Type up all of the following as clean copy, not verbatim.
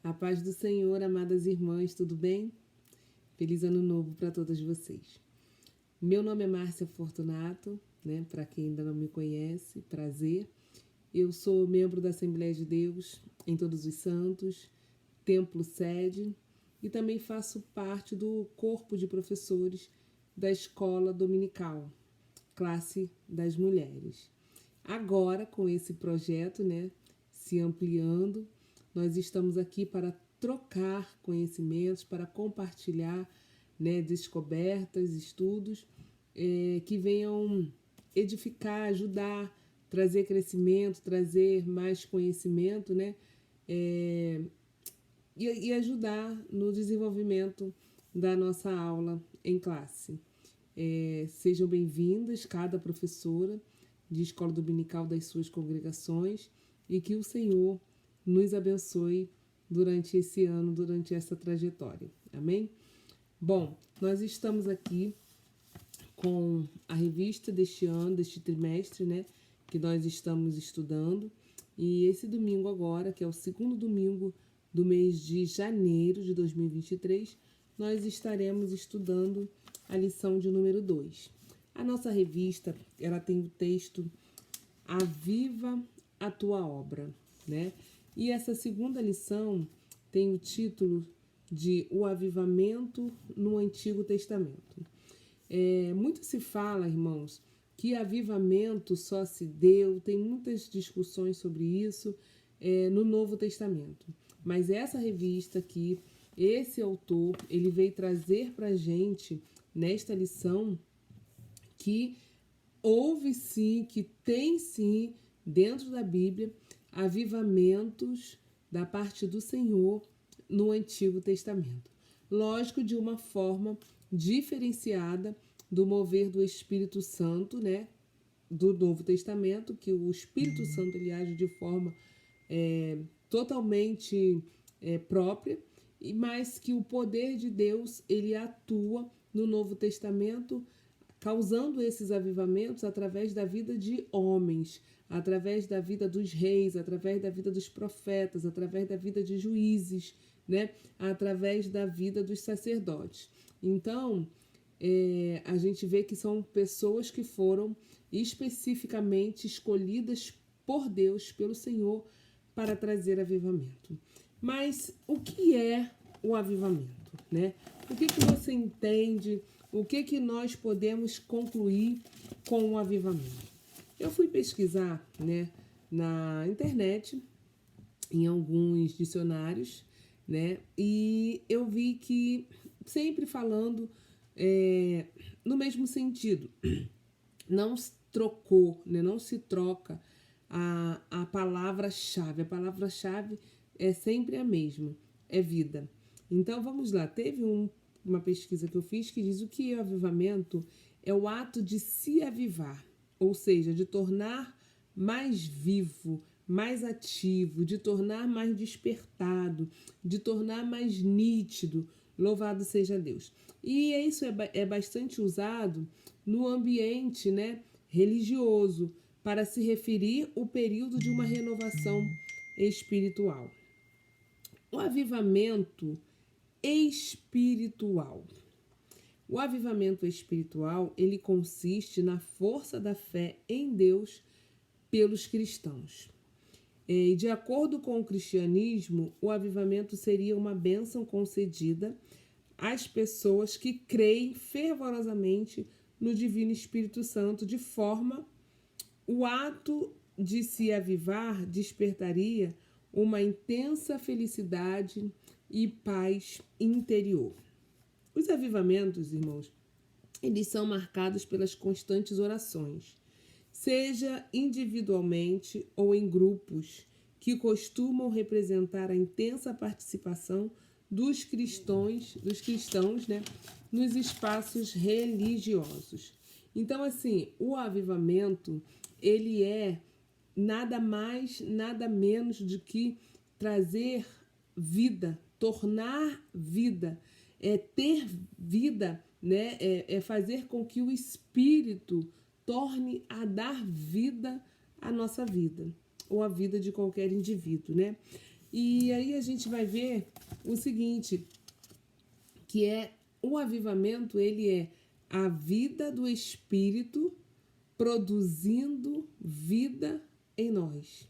A paz do Senhor, amadas irmãs, tudo bem? Feliz ano novo para todas vocês. Meu nome é Márcia Fortunato, para quem ainda não me conhece, prazer. Eu sou membro da Assembleia de Deus em Todos os Santos, Templo Sede, e também faço parte do corpo de professores da Escola Dominical, Classe das Mulheres. Agora, com esse projeto, se ampliando, nós estamos aqui para trocar conhecimentos, para compartilhar descobertas, estudos que venham edificar, ajudar, trazer crescimento, trazer mais conhecimento, e ajudar no desenvolvimento da nossa aula em classe. Sejam bem-vindas, cada professora de escola dominical das suas congregações, e que o Senhor nos abençoe durante esse ano, durante essa trajetória. Amém? Bom, nós estamos aqui com a revista deste ano, deste trimestre, que nós estamos estudando. E esse domingo agora, que é o segundo domingo do mês de janeiro de 2023, nós estaremos estudando a lição de número 2. A nossa revista, ela tem o texto Aviva a Tua Obra, E essa segunda lição tem o título de O Avivamento no Antigo Testamento. Muito se fala, irmãos, que avivamento só se deu, tem muitas discussões sobre isso no Novo Testamento. Mas essa revista aqui, esse autor, ele veio trazer para a gente, nesta lição, que houve sim, que tem sim, dentro da Bíblia, avivamentos da parte do Senhor no Antigo Testamento. Lógico, de uma forma diferenciada do mover do Espírito Santo, do Novo Testamento, que o Espírito Santo ele age de forma totalmente própria, mas que o poder de Deus ele atua no Novo Testamento, causando esses avivamentos através da vida de homens, através da vida dos reis, através da vida dos profetas, através da vida de juízes, através da vida dos sacerdotes. Então, a gente vê que são pessoas que foram especificamente escolhidas por Deus, pelo Senhor, para trazer avivamento. Mas o que é o avivamento, O que você entende? O que nós podemos concluir com o avivamento? Eu fui pesquisar, na internet, em alguns dicionários, e eu vi que sempre falando no mesmo sentido. Não se trocou, não se troca a palavra-chave. A palavra-chave é sempre a mesma, é vida. Então, vamos lá. Teve uma pesquisa que eu fiz que diz o que é o avivamento é o ato de se avivar, ou seja, de tornar mais vivo, mais ativo, de tornar mais despertado, de tornar mais nítido. Louvado seja Deus. E isso é bastante usado no ambiente religioso para se referir ao período de uma renovação espiritual. O avivamento espiritual. O avivamento espiritual, ele consiste na força da fé em Deus pelos cristãos. E de acordo com o cristianismo, o avivamento seria uma bênção concedida às pessoas que creem fervorosamente no Divino Espírito Santo, de forma o ato de se avivar despertaria uma intensa felicidade e paz interior. Os avivamentos, irmãos, eles são marcados pelas constantes orações, seja individualmente ou em grupos, que costumam representar a intensa participação dos cristãos, nos espaços religiosos. Então, assim, o avivamento, ele é nada mais, nada menos do que trazer vida, tornar vida, ter vida, é fazer com que o Espírito torne a dar vida à nossa vida, ou à vida de qualquer indivíduo, E aí a gente vai ver o seguinte, que é o avivamento, ele é a vida do Espírito produzindo vida em nós.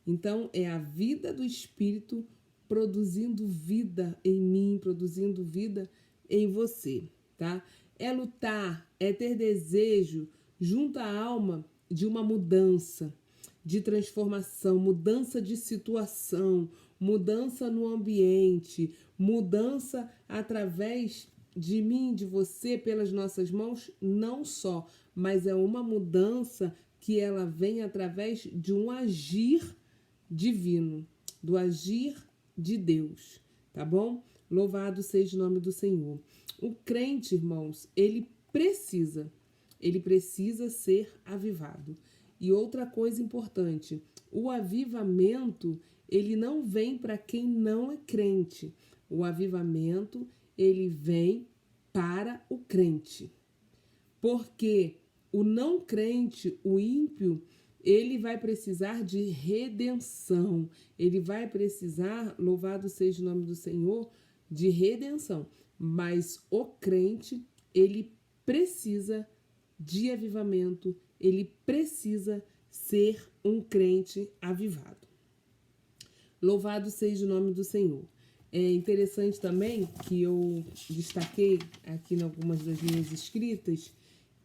Então, é a vida do Espírito produzindo vida em mim, produzindo vida em você, tá? É lutar, é ter desejo junto à alma de uma mudança, de transformação, mudança de situação, mudança no ambiente, mudança através de mim, de você, pelas nossas mãos, não só, mas é uma mudança que ela vem através de um agir divino, do agir de Deus, tá bom? Louvado seja o nome do Senhor. O crente, irmãos, ele precisa ser avivado. E outra coisa importante, o avivamento, ele não vem para quem não é crente. O avivamento, ele vem para o crente. Porque o não crente, o ímpio, ele vai precisar de redenção. Ele vai precisar, louvado seja o nome do Senhor, de redenção. Mas o crente, ele precisa de avivamento, ele precisa ser um crente avivado. Louvado seja o nome do Senhor. É interessante também que eu destaquei aqui em algumas das minhas escritas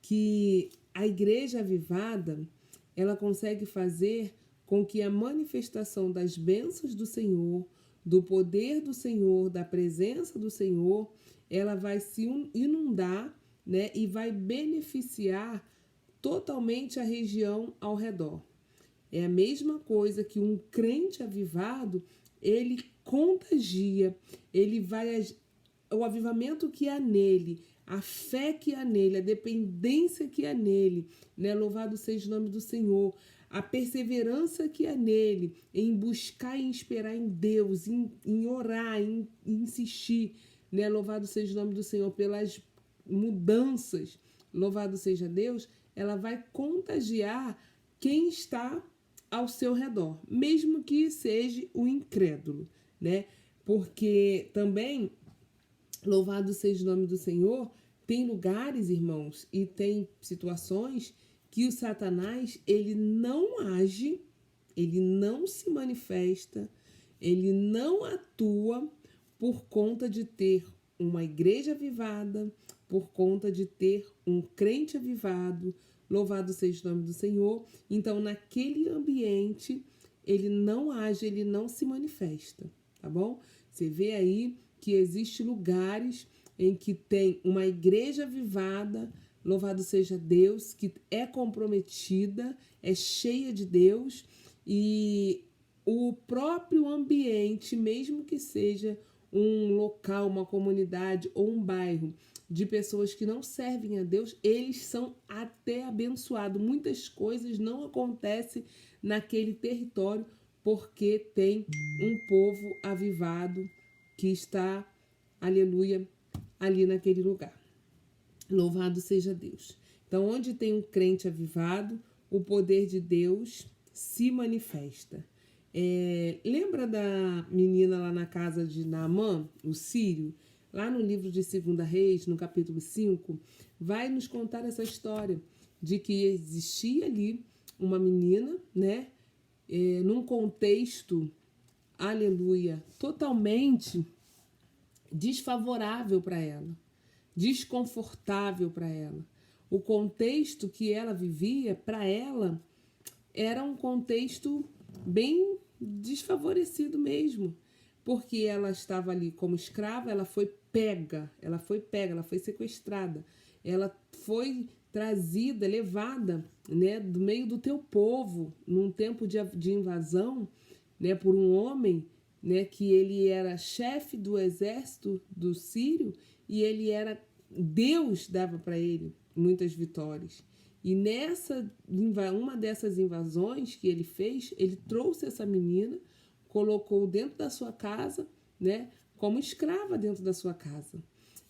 que a igreja avivada, ela consegue fazer com que a manifestação das bênçãos do Senhor, do poder do Senhor, da presença do Senhor, ela vai se inundar, né, e vai beneficiar totalmente a região ao redor. É a mesma coisa que um crente avivado, ele contagia, ele vai, o avivamento que há nele, a fé que há nele, a dependência que há nele, né? Louvado seja o nome do Senhor, a perseverança que há nele, em buscar e esperar em Deus, em orar, em insistir, né? Louvado seja o nome do Senhor pelas mudanças, louvado seja Deus, ela vai contagiar quem está ao seu redor, mesmo que seja o incrédulo, né? Porque também, louvado seja o nome do Senhor, tem lugares, irmãos, e tem situações que o Satanás, ele não age, ele não se manifesta, ele não atua por conta de ter uma igreja avivada, por conta de ter um crente avivado, louvado seja o nome do Senhor. Então, naquele ambiente, ele não age, ele não se manifesta, tá bom? Você vê aí que existem lugares em que tem uma igreja avivada, louvado seja Deus, que é comprometida, é cheia de Deus, e o próprio ambiente, mesmo que seja um local, uma comunidade ou um bairro de pessoas que não servem a Deus, eles são até abençoados. Muitas coisas não acontecem naquele território porque tem um povo avivado que está, aleluia, ali naquele lugar. Louvado seja Deus. Então, onde tem um crente avivado, o poder de Deus se manifesta. Lembra da menina lá na casa de Naamã, o sírio? Lá no livro de 2 Reis, no capítulo 5, vai nos contar essa história de que existia ali uma menina, né? Num contexto, aleluia, totalmente desfavorável para ela, desconfortável para ela. O contexto que ela vivia, para ela, era um contexto bem desfavorecido mesmo, porque ela estava ali como escrava, ela foi pega, ela foi sequestrada, ela foi trazida, levada, né, do meio do teu povo, num tempo de invasão, né, por um homem, né, que ele era chefe do exército do sírio e ele era, Deus dava para ele muitas vitórias. E uma dessas invasões que ele fez, ele trouxe essa menina, colocou dentro da sua casa, né, como escrava dentro da sua casa.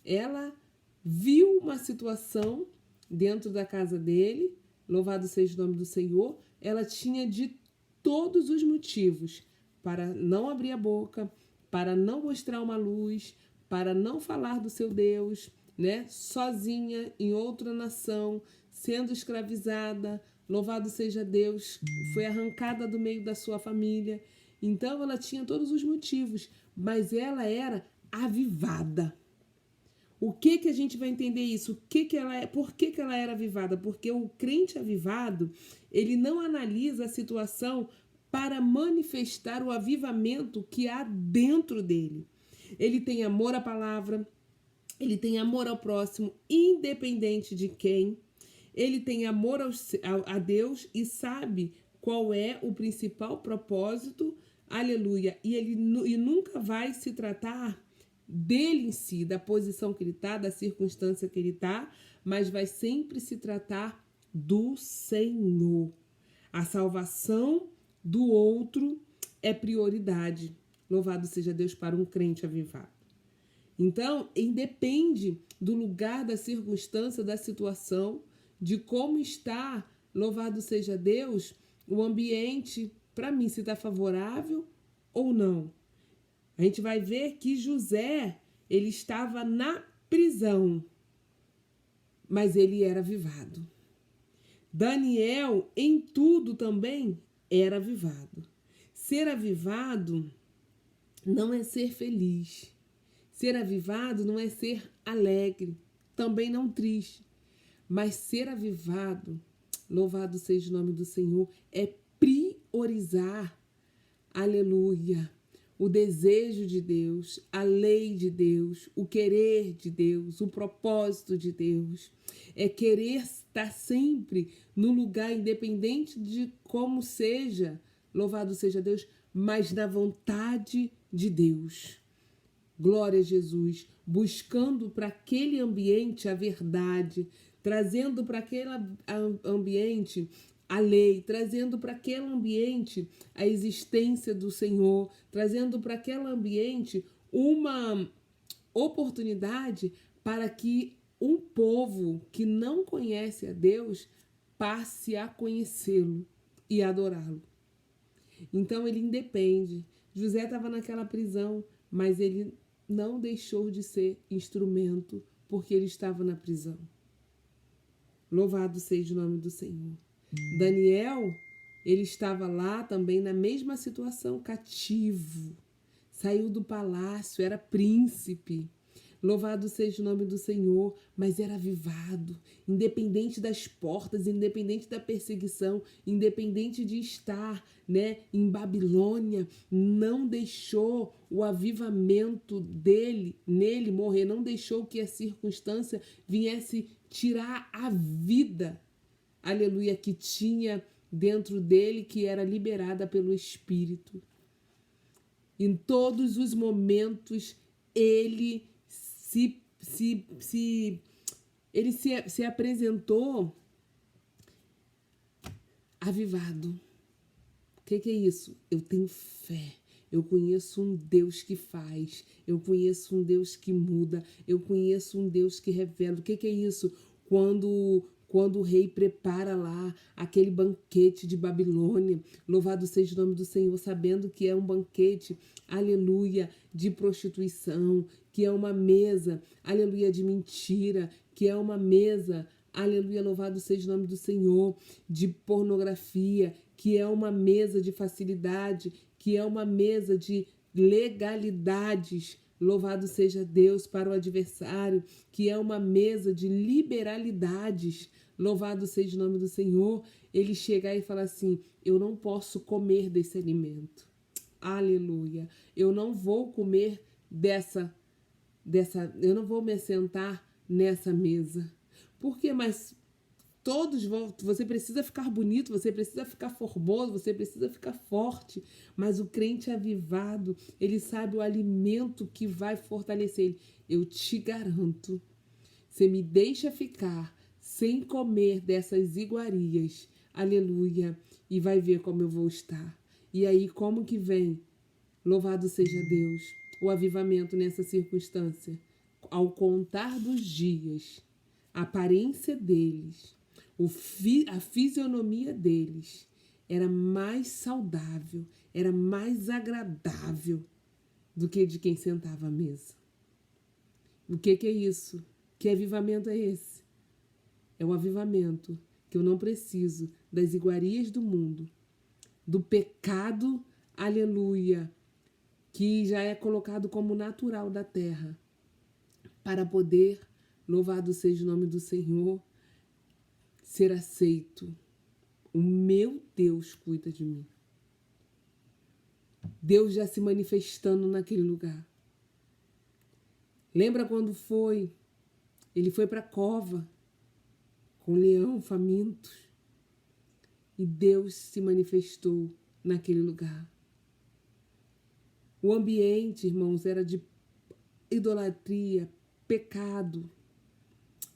Ela viu uma situação dentro da casa dele, louvado seja o nome do Senhor, ela tinha de todos os motivos para não abrir a boca, para não mostrar uma luz, para não falar do seu Deus, né? Sozinha em outra nação, sendo escravizada. Louvado seja Deus, foi arrancada do meio da sua família. Então ela tinha todos os motivos, mas ela era avivada. O que a gente vai entender isso? Por que ela era avivada? Porque o crente avivado, ele não analisa a situação para manifestar o avivamento que há dentro dele. Ele tem amor à palavra, ele tem amor ao próximo, independente de quem. Ele tem amor a Deus e sabe qual é o principal propósito, aleluia. E nunca vai se tratar dele em si, da posição que ele está, da circunstância que ele está, mas vai sempre se tratar do Senhor. A salvação do outro é prioridade. Louvado seja Deus para um crente avivado. Então, independe do lugar, da circunstância, da situação, de como está, louvado seja Deus, o ambiente, para mim, se está favorável ou não. A gente vai ver que José, ele estava na prisão, mas ele era avivado. Daniel, em tudo também, era avivado. Ser avivado não é ser feliz. Ser avivado não é ser alegre, também não triste. Mas ser avivado, louvado seja o nome do Senhor, é priorizar, aleluia, o desejo de Deus, a lei de Deus, o querer de Deus, o propósito de Deus. É querer estar sempre no lugar, independente de como seja, louvado seja Deus, mas na vontade de Deus. Glória a Jesus, buscando para aquele ambiente a verdade, trazendo para aquele ambiente a lei, trazendo para aquele ambiente a existência do Senhor, trazendo para aquele ambiente uma oportunidade para que um povo que não conhece a Deus passe a conhecê-lo e adorá-lo. Então ele independe. José estava naquela prisão, mas ele não deixou de ser instrumento porque ele estava na prisão. Louvado seja o nome do Senhor. Daniel, ele estava lá também na mesma situação, cativo. Saiu do palácio, era príncipe. Louvado seja o nome do Senhor, mas era avivado, independente das portas, independente da perseguição, independente de estar, né, em Babilônia, não deixou o avivamento nele morrer, não deixou que a circunstância viesse tirar a vida, aleluia, que tinha dentro dele, que era liberada pelo Espírito. Em todos os momentos, ele se apresentou avivado. O que é isso? Eu tenho fé. Eu conheço um Deus que faz. Eu conheço um Deus que muda. Eu conheço um Deus que revela. O que é isso? Quando o rei prepara lá aquele banquete de Babilônia, louvado seja o nome do Senhor, sabendo que é um banquete, aleluia, de prostituição, que é uma mesa, aleluia, de mentira, que é uma mesa, aleluia, louvado seja o nome do Senhor, de pornografia, que é uma mesa de facilidade, que é uma mesa de legalidades, louvado seja Deus para o adversário, que é uma mesa de liberalidades, louvado seja o nome do Senhor. Ele chegar e falar assim: eu não posso comer desse alimento, aleluia, eu não vou comer eu não vou me assentar nessa mesa. Por quê? Mas todos vão, você precisa ficar bonito, você precisa ficar formoso, você precisa ficar forte, mas o crente avivado, ele sabe o alimento que vai fortalecer ele. Eu te garanto, você me deixa ficar sem comer dessas iguarias, aleluia, e vai ver como eu vou estar. E aí, como que vem? Louvado seja Deus, o avivamento nessa circunstância. Ao contar dos dias, a aparência deles, a fisionomia deles era mais saudável, era mais agradável do que de quem sentava à mesa. O que é isso? Que avivamento é esse? É o avivamento que eu não preciso das iguarias do mundo, do pecado, aleluia, que já é colocado como natural da terra, para poder, louvado seja o nome do Senhor, ser aceito. O meu Deus cuida de mim. Deus já se manifestando naquele lugar. Lembra quando foi? Ele foi para a cova com o leão faminto e Deus se manifestou naquele lugar. O ambiente, irmãos, era de idolatria, pecado.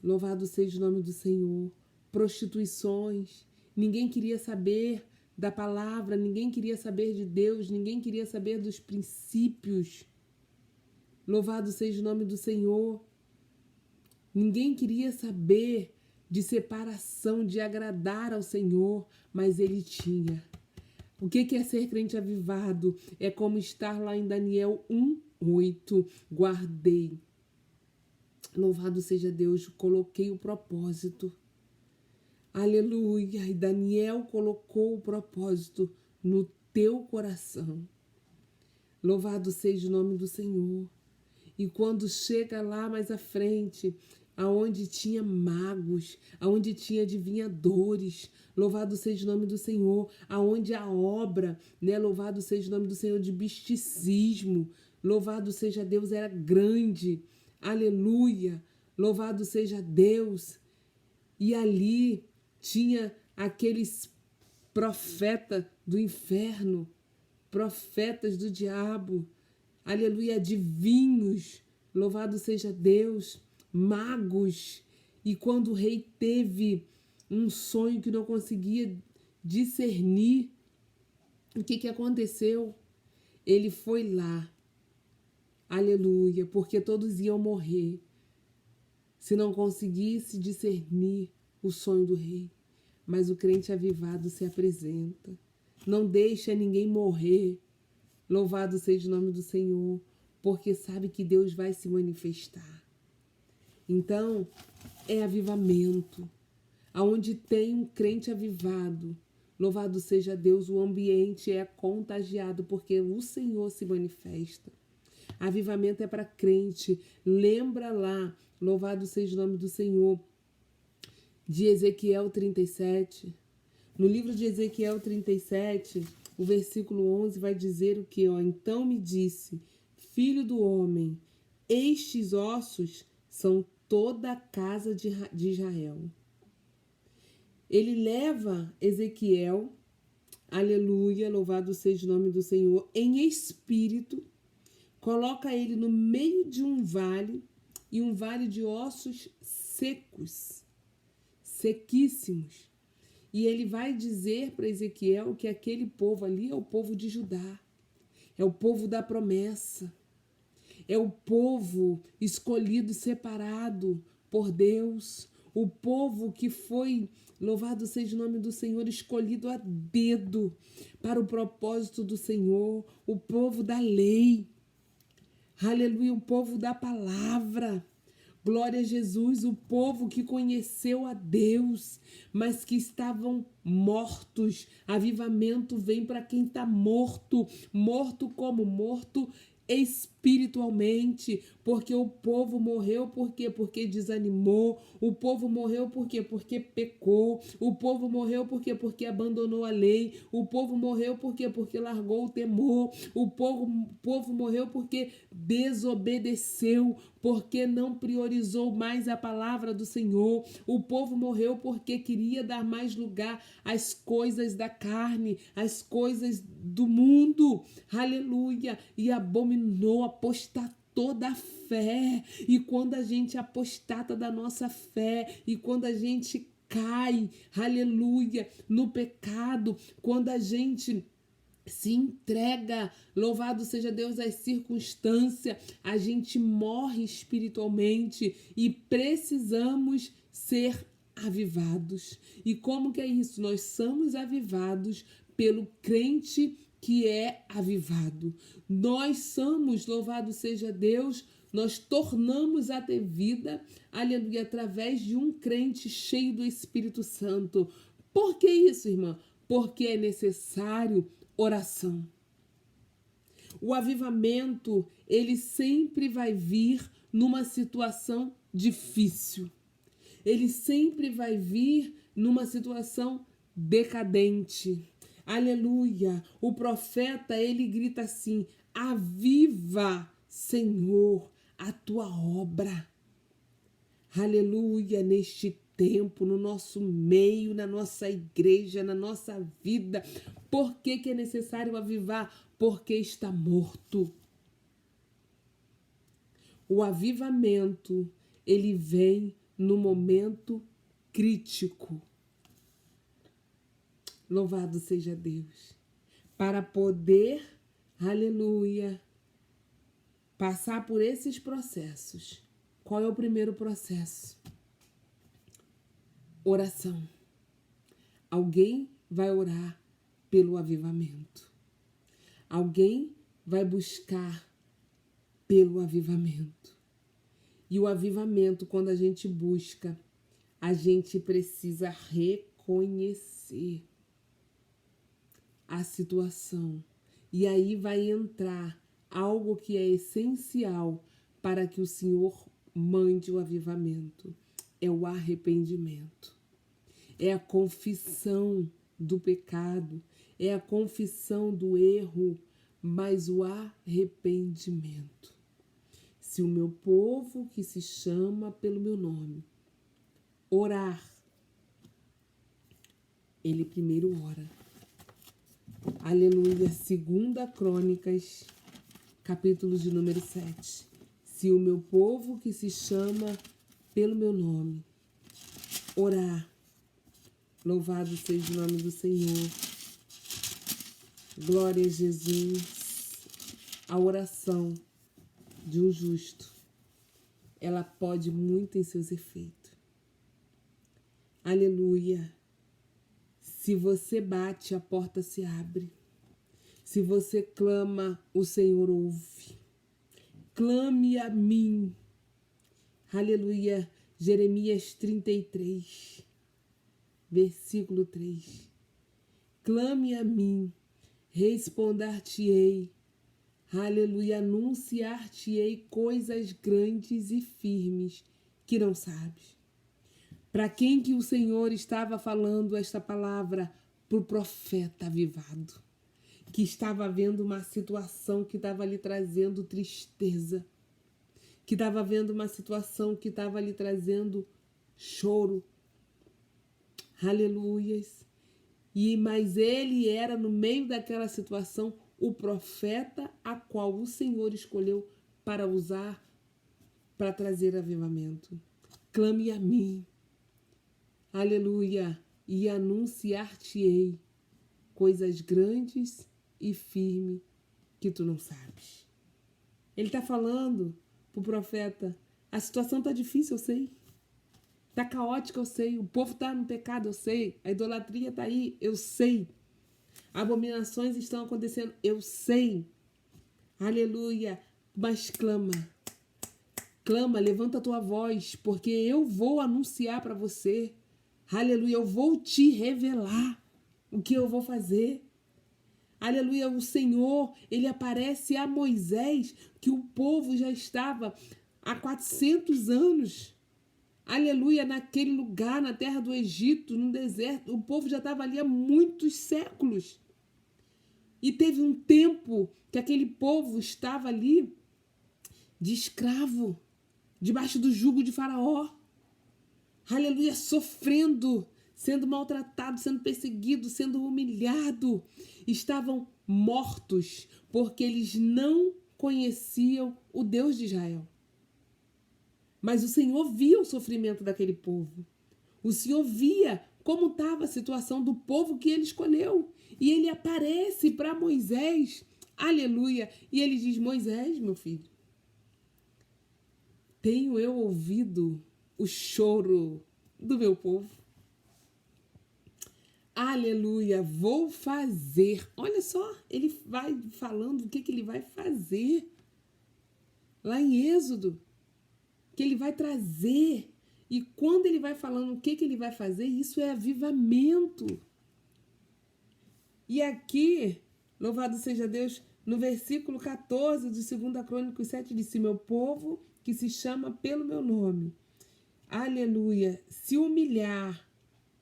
Louvado seja o nome do Senhor. Prostituições. Ninguém queria saber da palavra, ninguém queria saber de Deus, ninguém queria saber dos princípios. Louvado seja o nome do Senhor. Ninguém queria saber de separação, de agradar ao Senhor, mas ele tinha. O que é ser crente avivado? É como estar lá em Daniel 1:8. Guardei. Louvado seja Deus, coloquei o propósito. Aleluia. E Daniel colocou o propósito no teu coração. Louvado seja o nome do Senhor. E quando chega lá mais à frente, aonde tinha magos, aonde tinha adivinhadores, louvado seja o nome do Senhor, aonde a obra, né, louvado seja o nome do Senhor, de misticismo, louvado seja Deus, era grande, aleluia, louvado seja Deus. E ali tinha aqueles profetas do inferno, profetas do diabo, aleluia, adivinhos, louvado seja Deus, magos. E quando o rei teve um sonho que não conseguia discernir, o que aconteceu? Ele foi lá, aleluia, porque todos iam morrer se não conseguisse discernir o sonho do rei. Mas o crente avivado se apresenta, não deixa ninguém morrer. Louvado seja o nome do Senhor, porque sabe que Deus vai se manifestar. Então, é avivamento. Aonde tem um crente avivado, louvado seja Deus, o ambiente é contagiado, porque o Senhor se manifesta. Avivamento é para crente. Lembra lá, louvado seja o nome do Senhor, de Ezequiel 37. No livro de Ezequiel 37, o versículo 11 vai dizer o que? Então me disse, filho do homem, estes ossos são toda a casa de Israel. Ele leva Ezequiel, aleluia, louvado seja o nome do Senhor, em espírito, coloca ele no meio de um vale, e um vale de ossos secos, sequíssimos. E ele vai dizer para Ezequiel que aquele povo ali é o povo de Judá, é o povo da promessa, é o povo escolhido, separado por Deus, o povo que foi, louvado seja o nome do Senhor, escolhido a dedo para o propósito do Senhor, o povo da lei, aleluia, o povo da palavra. Glória a Jesus, o povo que conheceu a Deus, mas que estavam mortos. Avivamento vem para quem está morto. Morto como? Morto espiritualmente, porque o povo morreu por quê? Porque desanimou. O povo morreu por quê? Porque pecou. O povo morreu por quê? Porque abandonou a lei. O povo morreu por quê? Porque largou o temor. O povo morreu porque desobedeceu, porque não priorizou mais a palavra do Senhor. O povo morreu porque queria dar mais lugar às coisas da carne, às coisas do mundo. Aleluia! E abominou, apostatou da fé. E quando a gente apostata da nossa fé, e quando a gente cai, aleluia, no pecado, quando a gente se entrega, louvado seja Deus, às circunstâncias, a gente morre espiritualmente e precisamos ser avivados. E como que é isso? Nós somos avivados pelo crente que é avivado. Nós somos, louvado seja Deus, nós tornamos a ter vida, aleluia, através de um crente cheio do Espírito Santo. Por que isso, irmã? Porque é necessário oração. O avivamento, ele sempre vai vir numa situação difícil. Ele sempre vai vir numa situação decadente. Aleluia! O profeta, ele grita assim: aviva, Senhor, a tua obra. Aleluia! Neste tempo, no nosso meio, na nossa igreja, na nossa vida. Por que é necessário avivar? Porque está morto. O avivamento, ele vem no momento crítico. Louvado seja Deus. Para poder, aleluia, passar por esses processos. Qual é o primeiro processo? Oração. Alguém vai orar pelo avivamento. Alguém vai buscar pelo avivamento. E o avivamento, quando a gente busca, a gente precisa reconhecer a situação. E aí vai entrar algo que é essencial para que o Senhor mande o avivamento. É o arrependimento. É a confissão do pecado. É a confissão do erro, mas o arrependimento. Se o meu povo, que se chama pelo meu nome, orar, ele primeiro ora. Aleluia. 2 Crônicas, capítulo de número 7. Se o meu povo, que se chama pelo meu nome, orar, louvado seja o nome do Senhor. Glória a Jesus. A oração de um justo, ela pode muito em seus efeitos. Aleluia. Se você bate, a porta se abre. Se você clama, o Senhor ouve. Clame a mim. Aleluia. Jeremias 33, versículo 3. Clame a mim, responder-te-ei. Aleluia, anunciar-te-ei coisas grandes e firmes que não sabes. Para quem que o Senhor estava falando esta palavra? Para o profeta avivado, que estava vendo uma situação que estava lhe trazendo tristeza, que estava vendo uma situação que estava lhe trazendo choro. Aleluias. Mas ele era, no meio daquela situação, o profeta a qual o Senhor escolheu para usar, para trazer avivamento. Clame a mim, aleluia, e anunciar-te-ei coisas grandes e firmes que tu não sabes. Ele está falando para o profeta: a situação está difícil, eu sei. Está caótica, eu sei. O povo está no pecado, eu sei. A idolatria está aí, eu sei. Abominações estão acontecendo, eu sei. Aleluia. Mas clama. Clama, levanta a tua voz, porque eu vou anunciar para você. Aleluia, eu vou te revelar o que eu vou fazer. Aleluia, o Senhor, ele aparece a Moisés, que o povo já estava há 400 anos. Aleluia, naquele lugar, na terra do Egito, no deserto, o povo já estava ali há muitos séculos. E teve um tempo que aquele povo estava ali de escravo, debaixo do jugo de Faraó. Aleluia, sofrendo, sendo maltratado, sendo perseguido, sendo humilhado. Estavam mortos porque eles não conheciam o Deus de Israel. Mas o Senhor via o sofrimento daquele povo. O Senhor via como estava a situação do povo que ele escolheu. E ele aparece para Moisés, aleluia, e ele diz: Moisés, meu filho, tenho eu ouvido o choro do meu povo. Aleluia, vou fazer. Olha só, ele vai falando o que ele vai fazer. Lá em Êxodo, que ele vai trazer. E quando ele vai falando o que ele vai fazer, isso é avivamento. E aqui, louvado seja Deus, no versículo 14 de 2 Crônicas 7, disse: meu povo que se chama pelo meu nome, aleluia, se humilhar,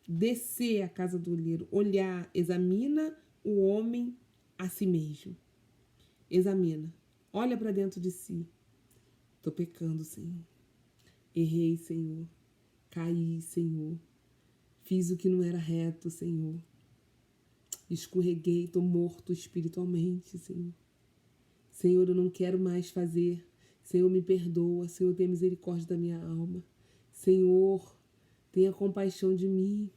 descer à casa do olheiro, olhar, examina o homem a si mesmo. Examina, olha para dentro de si. Estou pecando, Senhor. Errei, Senhor. Caí, Senhor. Fiz o que não era reto, Senhor. Escorreguei, estou morto espiritualmente, Senhor. Senhor, eu não quero mais fazer. Senhor, me perdoa. Senhor, tenha misericórdia da minha alma. Senhor, tenha compaixão de mim.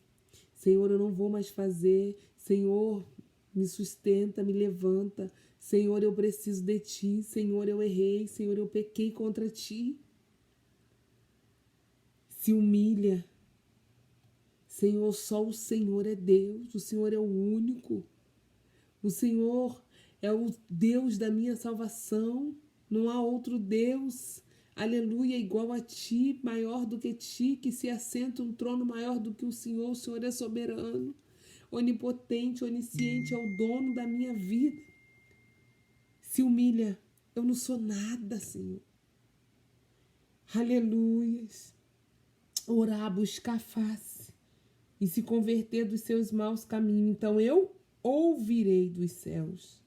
Senhor, eu não vou mais fazer. Senhor, me sustenta, me levanta. Senhor, eu preciso de Ti. Senhor, eu errei. Senhor, eu pequei contra Ti. Se humilha. Senhor, só o Senhor é Deus. O Senhor é o único. O Senhor é o Deus da minha salvação. Não há outro Deus, aleluia, igual a Ti, maior do que Ti, que se assenta um trono maior do que o Senhor. O Senhor é soberano, onipotente, onisciente, é o dono da minha vida. Se humilha. Eu não sou nada, Senhor. Aleluias. Orar, buscar a face e se converter dos seus maus caminhos. Então eu ouvirei dos céus,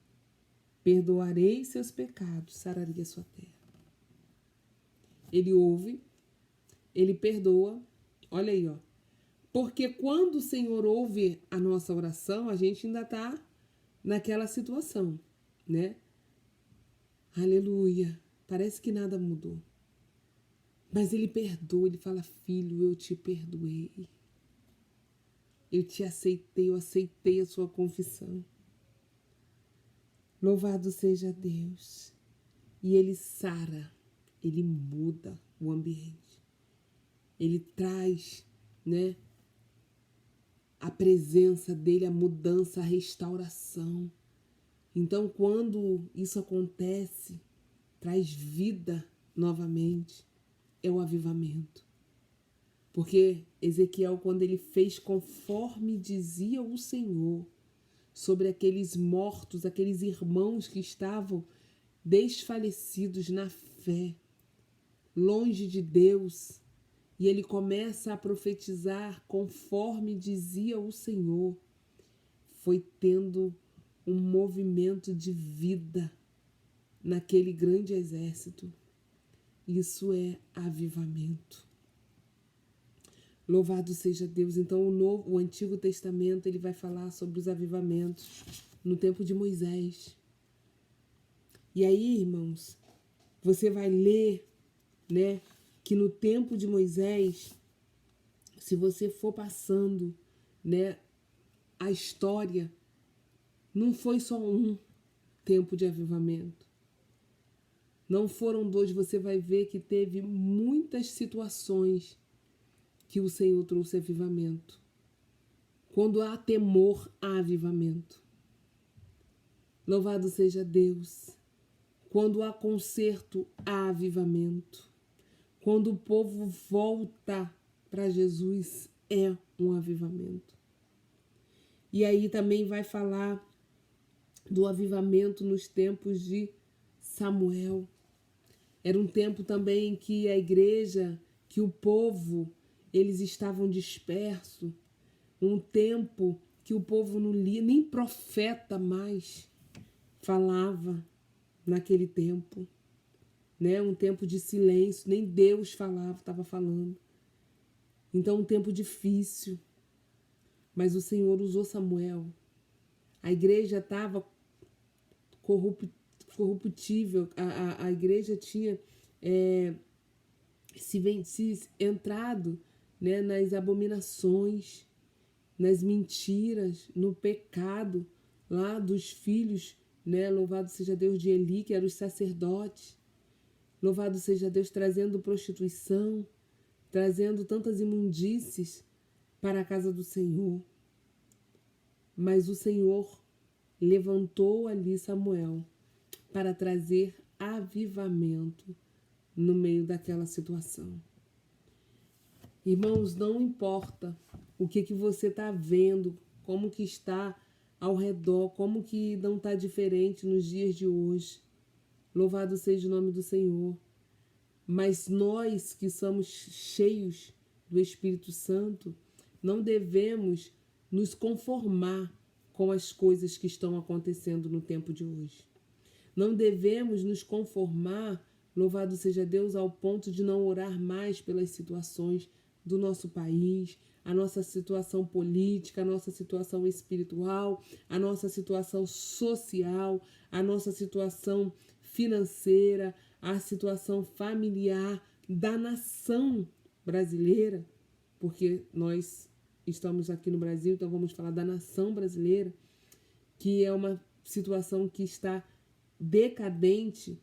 perdoarei seus pecados, sararei a sua terra. Ele ouve, ele perdoa. Olha aí, ó. Porque quando o Senhor ouve a nossa oração, a gente ainda está naquela situação, né? Aleluia. Parece que nada mudou. Mas ele perdoa, ele fala: filho, eu te perdoei. Eu te aceitei, eu aceitei a sua confissão. Louvado seja Deus. E ele sara, ele muda o ambiente. Ele traz, né, a presença dele, a mudança, a restauração. Então, quando isso acontece, traz vida novamente. É o avivamento. Porque Ezequiel, quando ele fez conforme dizia o Senhor, sobre aqueles mortos, aqueles irmãos que estavam desfalecidos na fé, longe de Deus, e ele começa a profetizar conforme dizia o Senhor, foi tendo um movimento de vida naquele grande exército. Isso é avivamento. Louvado seja Deus. Então o Antigo Testamento ele vai falar sobre os avivamentos no tempo de Moisés. E aí, irmãos, você vai ler, né, que no tempo de Moisés, se você for passando, né, a história, não foi só um tempo de avivamento. Não foram dois, você vai ver que teve muitas situações que o Senhor trouxe avivamento. Quando há temor, há avivamento. Louvado seja Deus. Quando há conserto, há avivamento. Quando o povo volta para Jesus, é um avivamento. E aí também vai falar do avivamento nos tempos de Samuel. Era um tempo também que a igreja, que o povo, eles estavam dispersos. Um tempo que o povo não lia, nem profeta mais falava naquele tempo. Né? Um tempo de silêncio, nem Deus falava, estava falando. Então, um tempo difícil. Mas o Senhor usou Samuel. A igreja estava corruptível, a igreja tinha se entrado, né, nas abominações, nas mentiras, no pecado lá dos filhos, né, louvado seja Deus, de Eli, que eram os sacerdotes, louvado seja Deus, trazendo prostituição, trazendo tantas imundícies para a casa do Senhor. Mas o Senhor levantou ali Samuel para trazer avivamento no meio daquela situação. Irmãos, não importa o que você está vendo, como que está ao redor, como que não está diferente nos dias de hoje. Louvado seja o nome do Senhor. Mas nós que somos cheios do Espírito Santo, não devemos nos conformar com as coisas que estão acontecendo no tempo de hoje. Não devemos nos conformar, louvado seja Deus, ao ponto de não orar mais pelas situações do nosso país, a nossa situação política, a nossa situação espiritual, a nossa situação social, a nossa situação financeira, a situação familiar da nação brasileira, porque nós estamos aqui no Brasil, então vamos falar da nação brasileira, que é uma situação que está decadente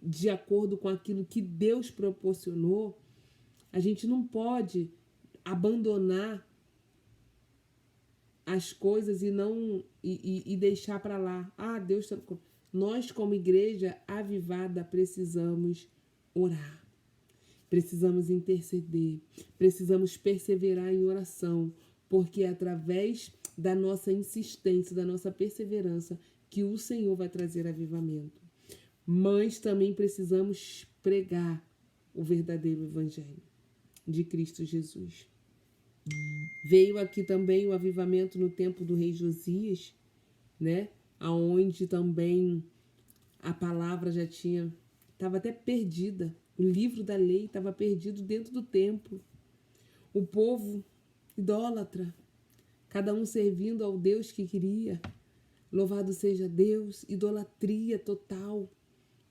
de acordo com aquilo que Deus proporcionou. A gente não pode abandonar as coisas e deixar para lá. Deus está... Nós, como igreja avivada, precisamos orar, precisamos interceder, precisamos perseverar em oração, porque é através da nossa insistência, da nossa perseverança, que o Senhor vai trazer avivamento. Mas também precisamos pregar o verdadeiro evangelho de Cristo Jesus. Veio aqui também o avivamento no tempo do rei Josias, né? Aonde também a palavra já estava até perdida. O livro da lei estava perdido dentro do templo. O povo idólatra, cada um servindo ao Deus que queria. Louvado seja Deus, idolatria total,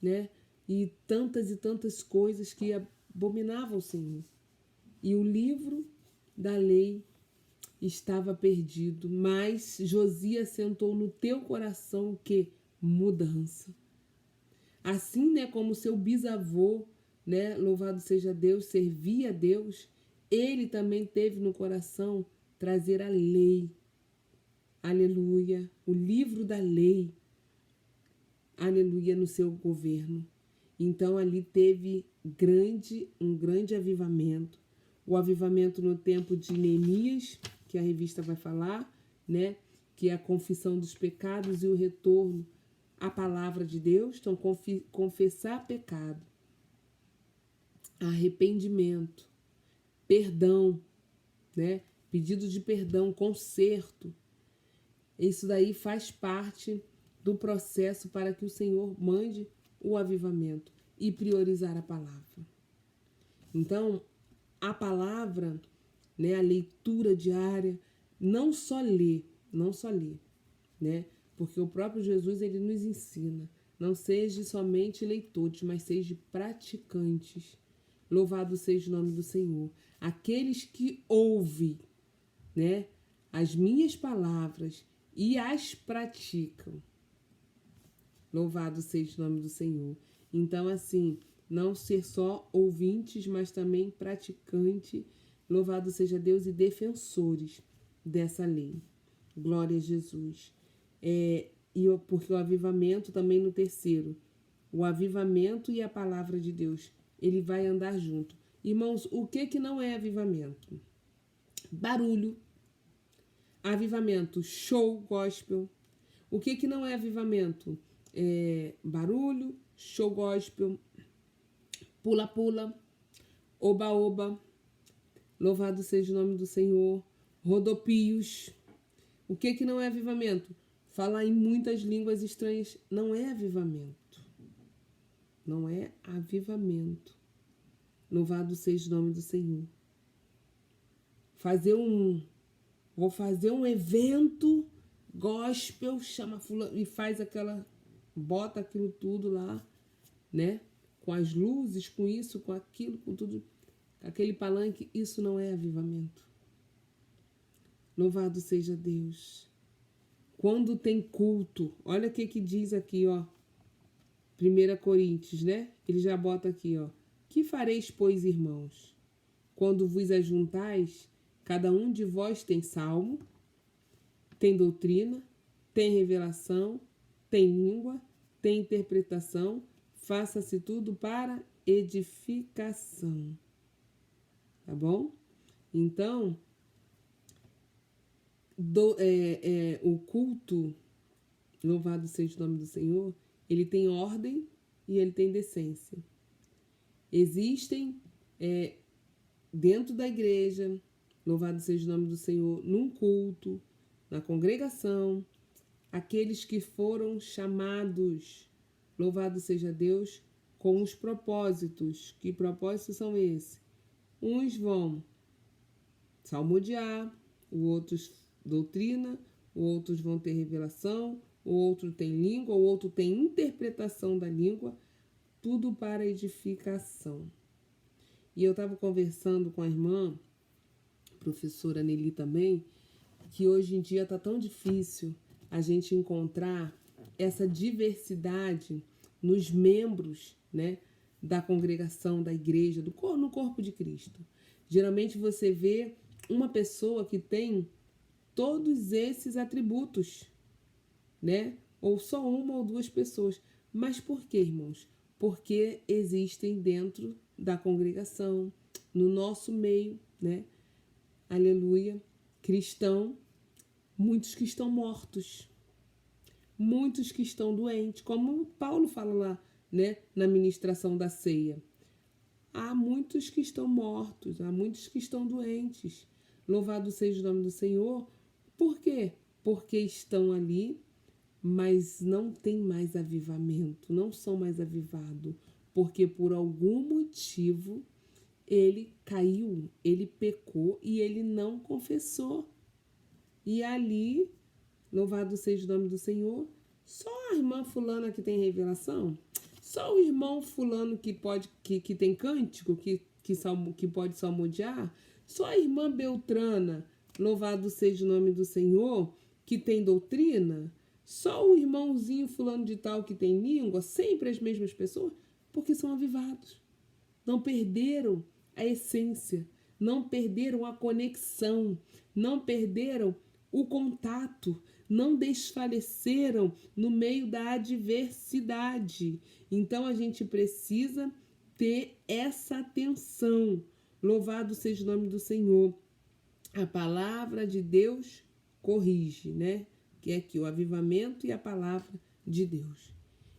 né? E tantas coisas que abominavam o Senhor. E o livro da lei estava perdido, mas Josias sentou no teu coração o quê? Mudança. Assim, né, como seu bisavô, né, louvado seja Deus, servia a Deus, ele também teve no coração trazer a lei. Aleluia, o livro da lei. Aleluia, no seu governo. Então ali teve um grande avivamento. O avivamento no tempo de Neemias, que a revista vai falar, né? Que é a confissão dos pecados e o retorno à palavra de Deus. Então, confessar pecado, arrependimento, perdão, né? Pedido de perdão, conserto. Isso daí faz parte do processo para que o Senhor mande o avivamento e priorizar a palavra. Então, a palavra, né, a leitura diária, não só ler, né? Porque o próprio Jesus, ele nos ensina, não seja somente leitores, mas seja praticantes. Louvado seja o nome do Senhor. Aqueles que ouvem, né, as minhas palavras e as praticam. Louvado seja o nome do Senhor. Então, assim, não ser só ouvintes, mas também praticantes. Louvado seja Deus e defensores dessa lei. Glória a Jesus. Porque o avivamento também no terceiro. O avivamento e a palavra de Deus, ele vai andar junto. Irmãos, o que não é avivamento? Barulho. Avivamento, show gospel. O que não é avivamento? Barulho, show gospel, pula-pula, oba-oba, louvado seja o nome do Senhor, rodopios. O que não é avivamento? Falar em muitas línguas estranhas não é avivamento. Não é avivamento. Louvado seja o nome do Senhor. Vou fazer um evento gospel, chama fulano e faz bota aquilo tudo lá, né? Com as luzes, com isso, com aquilo, com tudo, aquele palanque, isso não é avivamento. Louvado seja Deus. Quando tem culto, olha o que diz aqui, ó. 1 Coríntios, né? Ele já bota aqui, ó. Que fareis, pois, irmãos? Quando vos ajuntais, cada um de vós tem salmo, tem doutrina, tem revelação, tem língua, tem interpretação, faça-se tudo para edificação. Tá bom? Então, o culto, louvado seja o nome do Senhor, ele tem ordem e ele tem decência. Existem dentro da igreja, louvado seja o nome do Senhor, num culto, na congregação, aqueles que foram chamados, louvado seja Deus, com os propósitos. Que propósitos são esses? Uns vão salmodiar, outros doutrina, outros vão ter revelação, o outro tem língua, o outro tem interpretação da língua, tudo para edificação. E eu estava conversando com a irmã, professora Nelly também, que hoje em dia está tão difícil a gente encontrar essa diversidade nos membros, né, da congregação, da igreja, no corpo de Cristo. Geralmente você vê uma pessoa que tem todos esses atributos, né? Ou só uma ou duas pessoas. Mas por quê, irmãos? Porque existem dentro da congregação, no nosso meio, né? Aleluia, cristão, muitos que estão mortos, muitos que estão doentes, como Paulo fala lá, né, na ministração da ceia. Há muitos que estão mortos, há muitos que estão doentes. Louvado seja o nome do Senhor. Por quê? Porque estão ali, mas não tem mais avivamento, não são mais avivados, porque por algum motivo ele caiu, ele pecou e ele não confessou. E ali, louvado seja o nome do Senhor, só a irmã fulana que tem revelação, só o irmão fulano que pode, que tem cântico, que pode salmodiar, só a irmã Beltrana, louvado seja o nome do Senhor, que tem doutrina, só o irmãozinho fulano de tal que tem língua, sempre as mesmas pessoas, porque são avivados. Não perderam a essência, não perderam a conexão, não perderam o contato, não desfaleceram no meio da adversidade. Então a gente precisa ter essa atenção. Louvado seja o nome do Senhor. A palavra de Deus corrige, né? Que é aqui o avivamento e a palavra de Deus.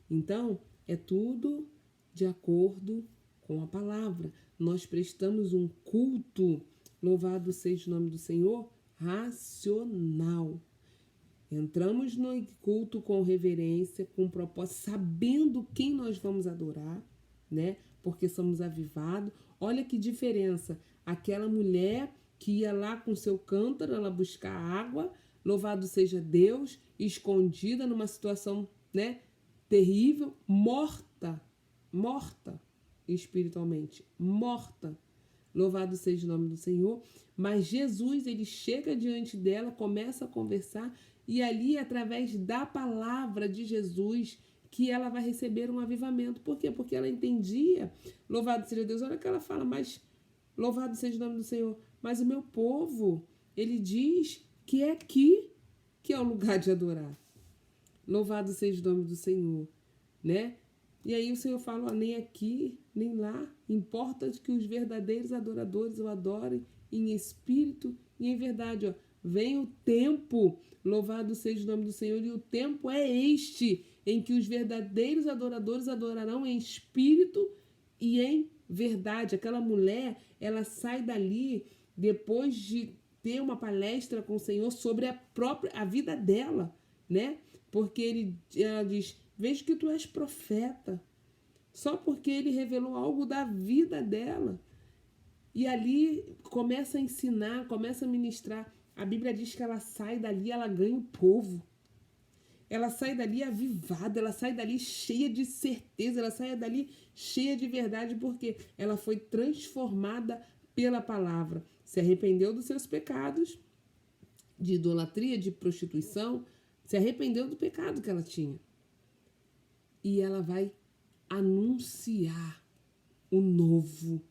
Então, é tudo de acordo com a palavra. Nós prestamos um culto, louvado seja o nome do Senhor, racional. Entramos no culto com reverência, com propósito, sabendo quem nós vamos adorar, né? Porque somos avivados. Olha que diferença. Aquela mulher que ia lá com seu cântaro, ela buscar água, louvado seja Deus, escondida numa situação, né, terrível, morta espiritualmente, morta. Louvado seja o nome do Senhor. Mas Jesus, ele chega diante dela, começa a conversar, e ali, através da palavra de Jesus, que ela vai receber um avivamento. Por quê? Porque ela entendia, louvado seja Deus, olha que ela fala, mas louvado seja o nome do Senhor, mas o meu povo, ele diz que é aqui que é o lugar de adorar. Louvado seja o nome do Senhor, né? E aí o Senhor fala, ó, nem aqui, nem lá, importa que os verdadeiros adoradores o adorem em espírito e em verdade, ó. Vem o tempo, louvado seja o nome do Senhor, e o tempo é este, em que os verdadeiros adoradores adorarão em espírito e em verdade. Aquela mulher, ela sai dali depois de ter uma palestra com o Senhor sobre a vida dela, né? Porque ela diz, vejo que tu és profeta, só porque ele revelou algo da vida dela. E ali começa a ensinar, começa a ministrar. A Bíblia diz que ela sai dali, ela ganha o povo. Ela sai dali avivada, ela sai dali cheia de certeza, ela sai dali cheia de verdade, porque ela foi transformada pela palavra. Se arrependeu dos seus pecados, de idolatria, de prostituição, se arrependeu do pecado que ela tinha. E ela vai anunciar o novo.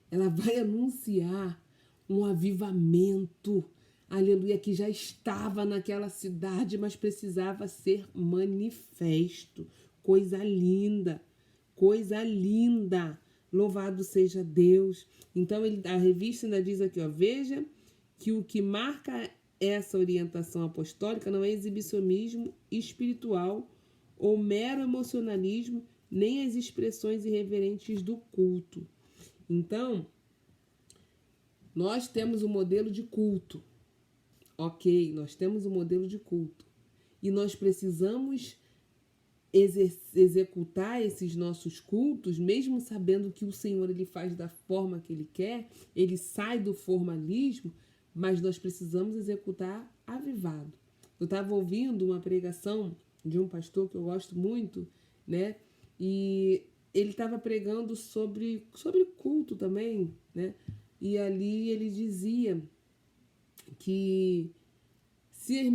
Ela vai anunciar um avivamento. aleluia, que já estava naquela cidade, mas precisava ser manifesto. Coisa linda, coisa linda. Louvado seja Deus. Então, a revista ainda diz aqui, ó, veja que o que marca essa orientação apostólica não é exibicionismo espiritual ou mero emocionalismo, nem as expressões irreverentes do culto. Então, nós temos um modelo de culto. Ok, nós temos um modelo de culto. E nós precisamos executar esses nossos cultos, mesmo sabendo que o Senhor ele faz da forma que ele quer, ele sai do formalismo, mas nós precisamos executar avivado. Eu estava ouvindo uma pregação de um pastor que eu gosto muito, né? E ele estava pregando sobre culto também, né? E ali ele dizia que se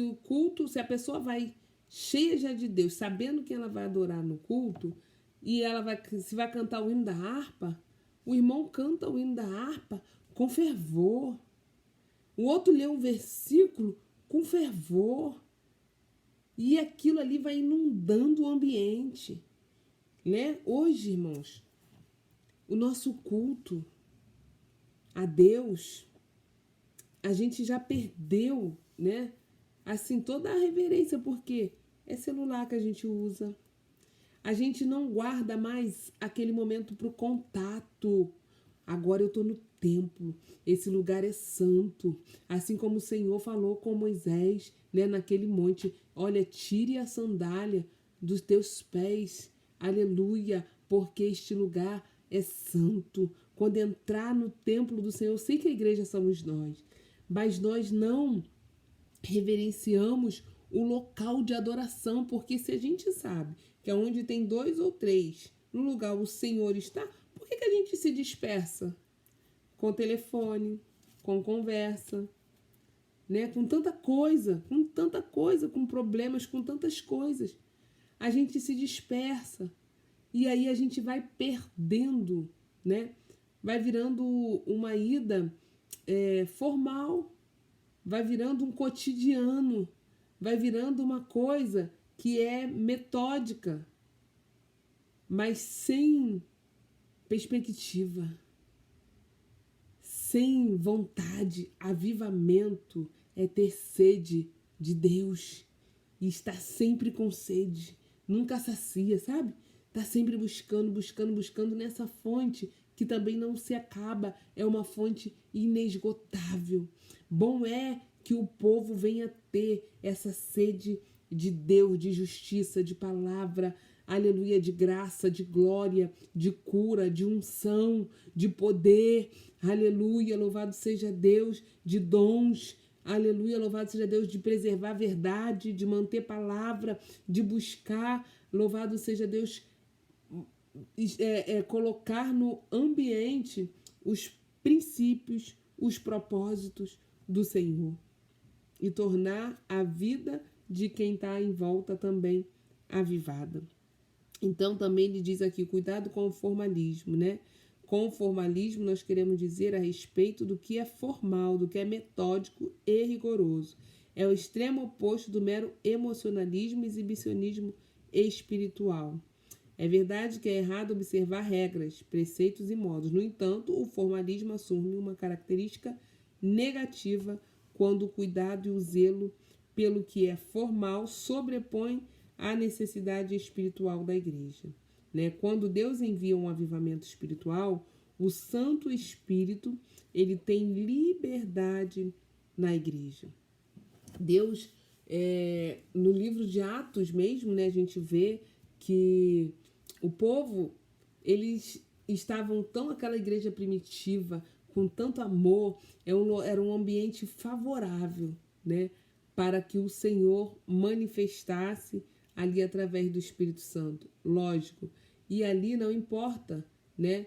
o culto, se a pessoa vai cheia já de Deus, sabendo que ela vai adorar no culto, e se vai cantar o hino da harpa, o irmão canta o hino da harpa com fervor. O outro lê um versículo com fervor. E aquilo ali vai inundando o ambiente, né? Hoje, irmãos, o nosso culto a Deus, a gente já perdeu, né? Assim, toda a reverência, porque é celular que a gente usa. A gente não guarda mais aquele momento para o contato. Agora eu estou no templo, esse lugar é santo. Assim como o Senhor falou com Moisés, né, naquele monte. Olha, tire a sandália dos teus pés, aleluia, porque este lugar é santo. Quando entrar no templo do Senhor, eu sei que a igreja somos nós, mas nós não reverenciamos o local de adoração, porque se a gente sabe que é onde tem 2 ou 3, no lugar o Senhor está, por que a gente se dispersa? Com telefone, com conversa, né? Com tanta coisa, com problemas, com tantas coisas. A gente se dispersa e aí a gente vai perdendo, né? Vai virando uma ida formal, vai virando um cotidiano, vai virando uma coisa que é metódica, mas sem perspectiva, sem vontade. Avivamento é ter sede de Deus e estar sempre com sede, nunca sacia, sabe? Tá sempre buscando nessa fonte que também não se acaba, é uma fonte inesgotável. Bom é que o povo venha ter essa sede de Deus, de justiça, de palavra, aleluia, de graça, de glória, de cura, de unção, de poder, aleluia, louvado seja Deus, de dons, aleluia, louvado seja Deus, de preservar a verdade, de manter palavra, de buscar, louvado seja Deus, colocar no ambiente os princípios, os propósitos do Senhor e tornar a vida de quem está em volta também avivada. Então também ele diz aqui, cuidado com o formalismo, né? Com o formalismo nós queremos dizer a respeito do que é formal, do que é metódico e rigoroso. É o extremo oposto do mero emocionalismo e exibicionismo espiritual. É verdade que é errado observar regras, preceitos e modos. No entanto, o formalismo assume uma característica negativa quando o cuidado e o zelo pelo que é formal sobrepõem a necessidade espiritual da igreja, né? Quando Deus envia um avivamento espiritual, o Santo Espírito ele tem liberdade na igreja. Deus, no livro de Atos mesmo, né, a gente vê que o povo, eles estavam tão, aquela igreja primitiva, com tanto amor, era um ambiente favorável, né, para que o Senhor manifestasse ali através do Espírito Santo, lógico. E ali não importa, né,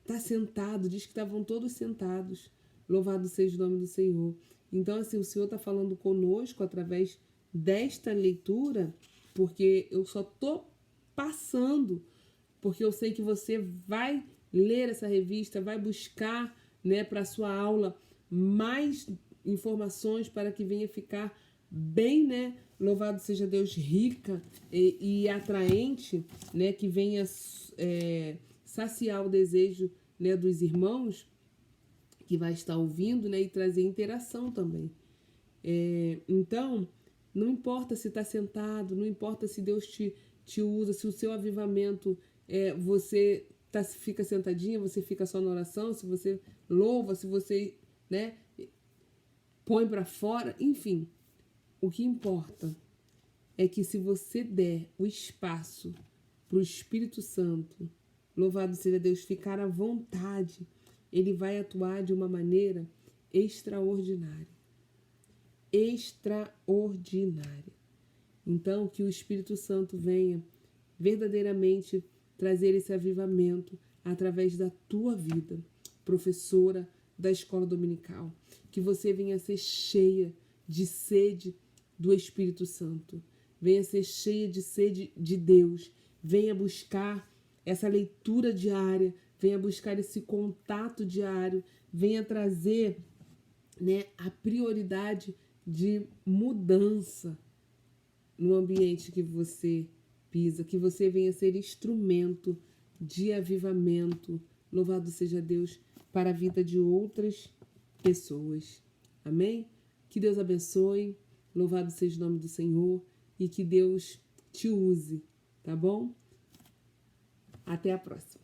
tá sentado, diz que estavam todos sentados, louvado seja o nome do Senhor. Então, assim, o Senhor está falando conosco através desta leitura, porque eu só tô passando, porque eu sei que você vai ler essa revista, vai buscar, né, para sua aula, mais informações para que venha ficar bem, né? Louvado seja Deus, rica e atraente, né? Que venha saciar o desejo, né, dos irmãos que vai estar ouvindo, né? E trazer interação também. Então, não importa se está sentado, não importa se Deus te usa, se o seu avivamento você fica sentadinha, você fica só na oração, se você louva, se você, né, põe para fora, enfim. O que importa é que se você der o espaço para o Espírito Santo, louvado seja Deus, ficar à vontade, ele vai atuar de uma maneira extraordinária. Extraordinária. Então, que o Espírito Santo venha verdadeiramente trazer esse avivamento através da tua vida, professora da escola dominical. Que você venha ser cheia de sede do Espírito Santo. Venha ser cheia de sede de Deus. Venha buscar essa leitura diária. Venha buscar esse contato diário. Venha trazer, né, a prioridade de mudança no ambiente que você pisa. Que você venha ser instrumento de avivamento. Louvado seja Deus para a vida de outras pessoas. Amém? Que Deus abençoe. Louvado seja o nome do Senhor e que Deus te use, tá bom? Até a próxima.